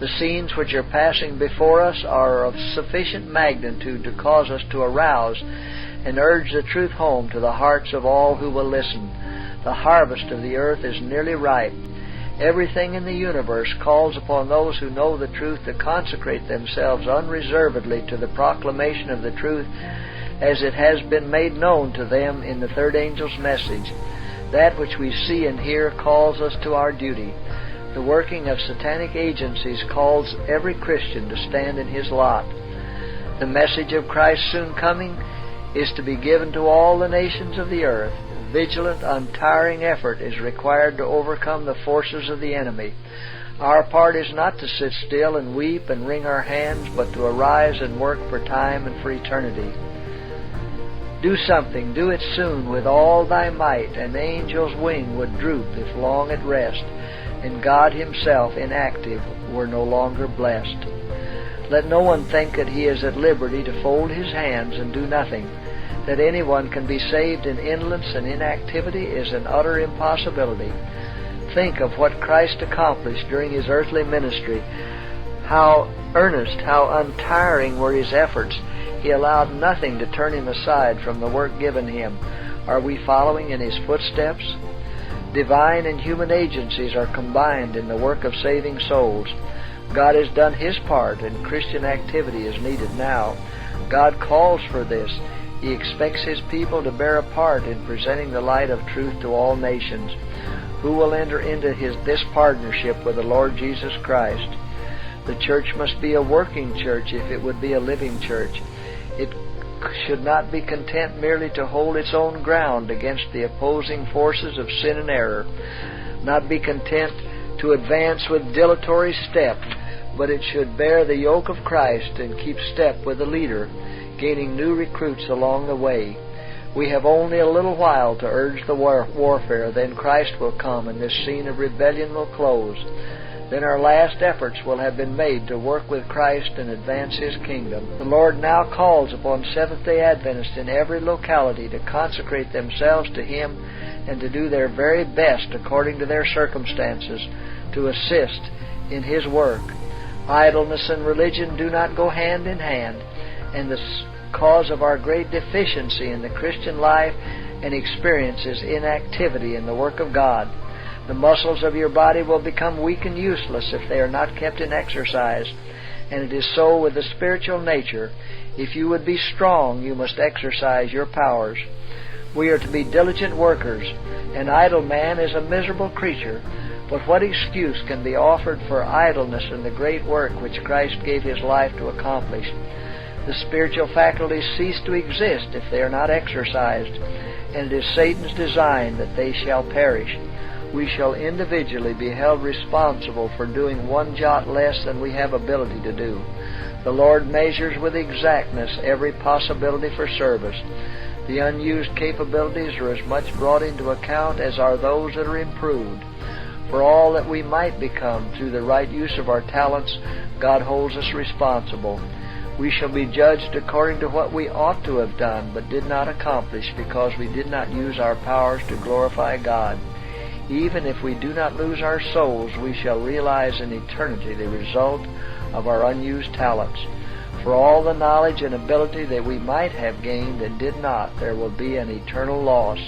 The scenes which are passing before us are of sufficient magnitude to cause us to arouse and urge the truth home to the hearts of all who will listen. The harvest of the earth is nearly ripe. Everything in the universe calls upon those who know the truth to consecrate themselves unreservedly to the proclamation of the truth as it has been made known to them in the third angel's message. That which we see and hear calls us to our duty. The working of satanic agencies calls every Christian to stand in his lot. The message of Christ's soon coming is to be given to all the nations of the earth. Vigilant, untiring effort is required to overcome the forces of the enemy. Our part is not to sit still and weep and wring our hands, but to arise and work for time and for eternity. Do something, do it soon with all thy might. An angel's wing would droop if long at rest, and God himself inactive were no longer blessed. Let no one think that he is at liberty to fold his hands and do nothing. That anyone can be saved in indolence and inactivity is an utter impossibility. Think of what Christ accomplished during his earthly ministry. How earnest, how untiring were his efforts. He allowed nothing to turn him aside from the work given him. Are we following in his footsteps? Divine and human agencies are combined in the work of saving souls. God has done his part, and Christian activity is needed now. God calls for this. He expects his people to bear a part in presenting the light of truth to all nations. Who will enter into this partnership with the Lord Jesus Christ? The church must be a working church if it would be a living church. It should not be content merely to hold its own ground against the opposing forces of sin and error. Not be content to advance with dilatory step, but it should bear the yoke of Christ and keep step with the leader, gaining new recruits along the way. We have only a little while to urge the warfare, then Christ will come and this scene of rebellion will close. Then our last efforts will have been made to work with Christ and advance his kingdom. The Lord now calls upon Seventh-day Adventists in every locality to consecrate themselves to him and to do their very best according to their circumstances to assist in his work. Idleness and religion do not go hand in hand, and the cause of our great deficiency in the Christian life and experience is inactivity in the work of God. The muscles of your body will become weak and useless if they are not kept in exercise, and it is so with the spiritual nature. If you would be strong, you must exercise your powers. We are to be diligent workers. An idle man is a miserable creature, but what excuse can be offered for idleness in the great work which Christ gave his life to accomplish? The spiritual faculties cease to exist if they are not exercised, and it is Satan's design that they shall perish. We shall individually be held responsible for doing one jot less than we have ability to do. The Lord measures with exactness every possibility for service. The unused capabilities are as much brought into account as are those that are improved. For all that we might become through the right use of our talents, God holds us responsible. We shall be judged according to what we ought to have done but did not accomplish because we did not use our powers to glorify God. Even if we do not lose our souls, we shall realize in eternity the result of our unused talents. For all the knowledge and ability that we might have gained and did not, there will be an eternal loss.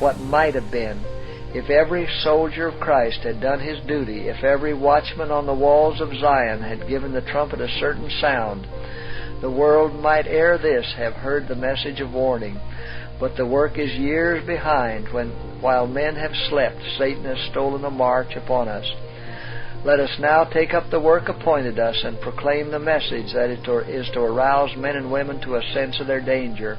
What might have been? If every soldier of Christ had done his duty, if every watchman on the walls of Zion had given the trumpet a certain sound, the world might ere this have heard the message of warning. But the work is years behind. While men have slept, Satan has stolen a march upon us. Let us now take up the work appointed us and proclaim the message that is to arouse men and women to a sense of their danger.